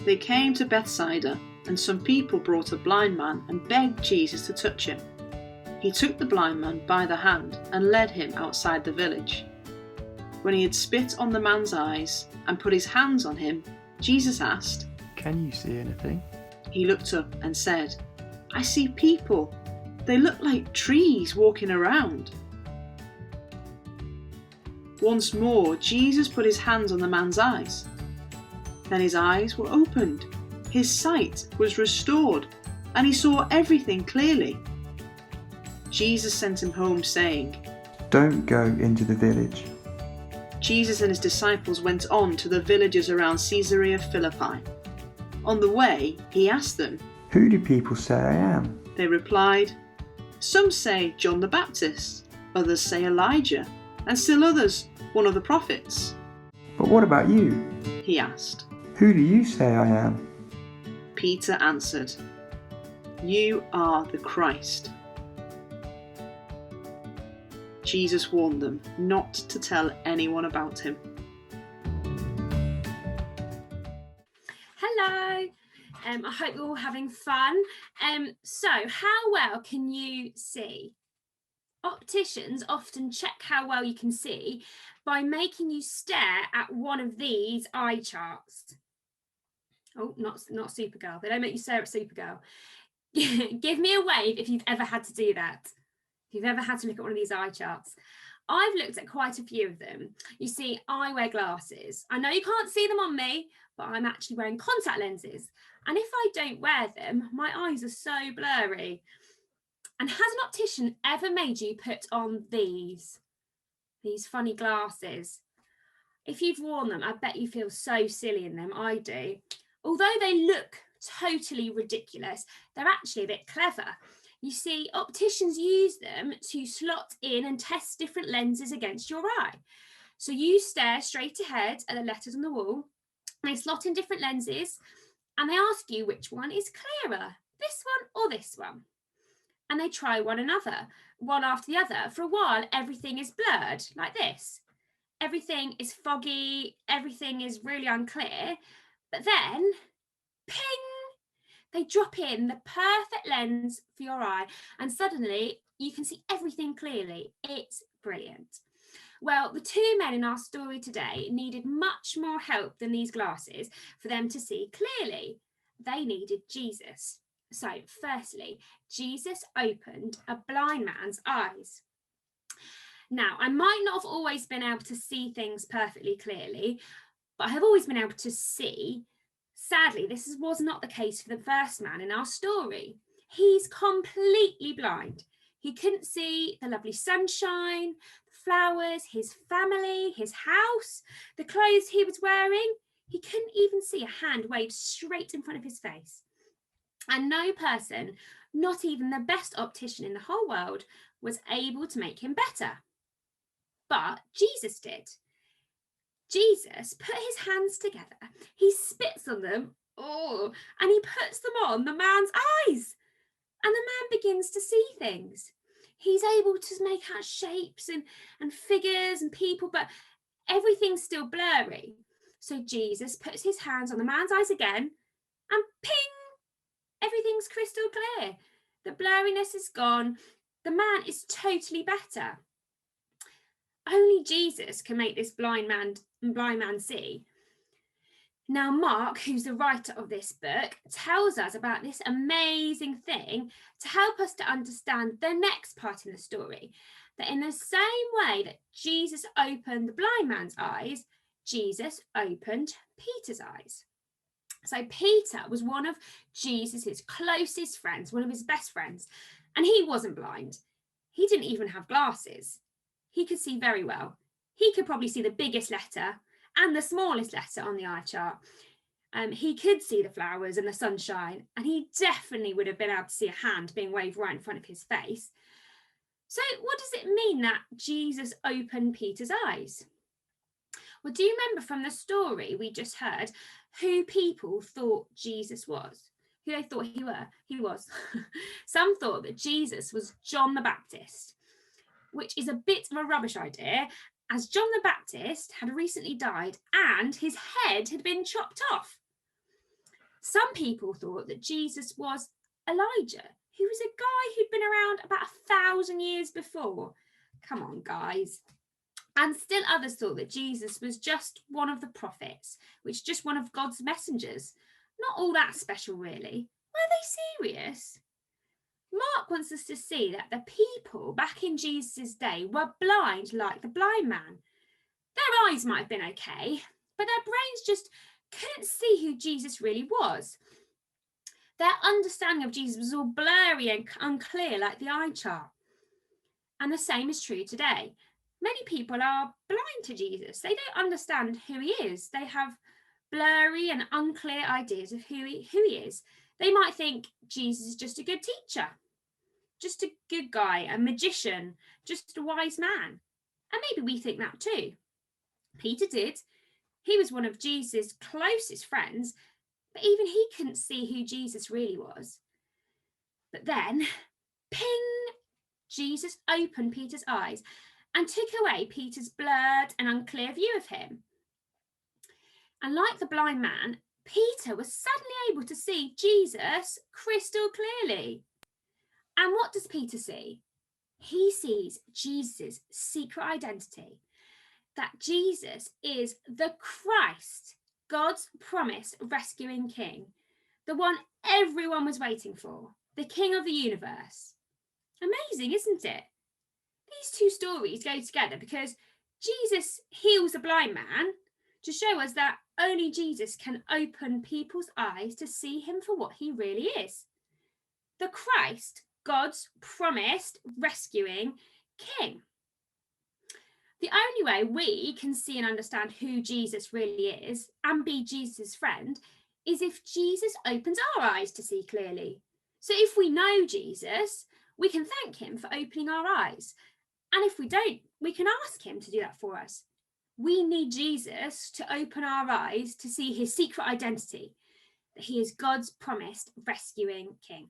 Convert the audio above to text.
They came to Bethsaida, and some people brought a blind man and begged Jesus to touch him. He took the blind man by the hand and led him outside the village. When he had spit on the man's eyes and put his hands on him, Jesus asked, "Can you see anything?" He looked up and said, "I see people. They look like trees walking around." Once more, Jesus put his hands on the man's eyes. Then his eyes were opened, his sight was restored, and he saw everything clearly. Jesus sent him home, saying, "Don't go into the village." Jesus and his disciples went on to the villages around Caesarea Philippi. On the way, he asked them, "Who do people say I am?" They replied, "Some say John the Baptist, others say Elijah, and still others, one of the prophets." "But what about you?" he asked. "Who do you say I am?" Peter answered, "You are the Christ." Jesus warned them not to tell anyone about him. Hello, I hope you're all having fun. So how well can you see? Opticians often check how well you can see by making you stare at one of these eye charts. Oh, not Supergirl. They don't make you stare at Supergirl. Give me a wave if you've ever had to do that. If you've ever had to look at one of these eye charts. I've looked at quite a few of them. You see, I wear glasses. I know you can't see them on me, but I'm actually wearing contact lenses. And if I don't wear them, my eyes are so blurry. And has an optician ever made you put on these funny glasses? If you've worn them, I bet you feel so silly in them. I do. Although they look totally ridiculous, they're actually a bit clever. You see, opticians use them to slot in and test different lenses against your eye. So you stare straight ahead at the letters on the wall, and they slot in different lenses, and they ask you which one is clearer, this one or this one. And they try one after the other. For a while, everything is blurred, like this. Everything is foggy, everything is really unclear, but then, ping! They drop in the perfect lens for your eye, and suddenly you can see everything clearly. It's brilliant. Well, the two men in our story today needed much more help than these glasses for them to see clearly. They needed Jesus. So, firstly, Jesus opened a blind man's eyes. Now, I might not have always been able to see things perfectly clearly, but I have always been able to see. Sadly, this was not the case for the first man in our story. He's completely blind. He couldn't see the lovely sunshine, the flowers, his family, his house, the clothes he was wearing. He couldn't even see a hand waved straight in front of his face. And no person, not even the best optician in the whole world, was able to make him better. But Jesus did. Jesus put his hands together, he spits on them, and he puts them on the man's eyes. And the man begins to see things. He's able to make out shapes and figures and people, but everything's still blurry. So Jesus puts his hands on the man's eyes again, and ping! Everything's crystal clear. The blurriness is gone. The man is totally better. Only Jesus can make this blind man see. Now, Mark, who's the writer of this book, tells us about this amazing thing to help us to understand the next part in the story, that in the same way that Jesus opened the blind man's eyes, Jesus opened Peter's eyes. So Peter was one of Jesus's closest friends, one of his best friends, and he wasn't blind. He didn't even have glasses. He could see very well. He could probably see the biggest letter and the smallest letter on the eye chart. He could see the flowers and the sunshine, and he definitely would have been able to see a hand being waved right in front of his face. So what does it mean that Jesus opened Peter's eyes? Well, do you remember from the story we just heard who people thought Jesus was? Who they thought he was? Some thought that Jesus was John the Baptist, which is a bit of a rubbish idea, as John the Baptist had recently died and his head had been chopped off. Some people thought that Jesus was Elijah, who was a guy who'd been around about 1,000 years before. Come on, guys. And still others thought that Jesus was just one of the prophets, which is just one of God's messengers. Not all that special, really. Were they serious? Mark wants us to see that the people back in Jesus' day were blind like the blind man. Their eyes might have been okay, but their brains just couldn't see who Jesus really was. Their understanding of Jesus was all blurry and unclear like the eye chart. And the same is true today. Many people are blind to Jesus. They don't understand who he is. They have blurry and unclear ideas of who he is. They might think Jesus is just a good teacher, just a good guy, a magician, just a wise man. And maybe we think that too. Peter did. He was one of Jesus' closest friends, but even he couldn't see who Jesus really was. But then, ping, Jesus opened Peter's eyes and took away Peter's blurred and unclear view of him. And like the blind man, Peter was suddenly able to see Jesus crystal clearly. And what does Peter see? He sees Jesus' secret identity, that Jesus is the Christ, God's promised rescuing king, the one everyone was waiting for, the king of the universe. Amazing, isn't it? These two stories go together because Jesus heals a blind man to show us that only Jesus can open people's eyes to see him for what he really is. The Christ, God's promised rescuing king. The only way we can see and understand who Jesus really is and be Jesus' friend is if Jesus opens our eyes to see clearly. So if we know Jesus, we can thank him for opening our eyes. And if we don't, we can ask him to do that for us. We need Jesus to open our eyes to see his secret identity, that he is God's promised rescuing king.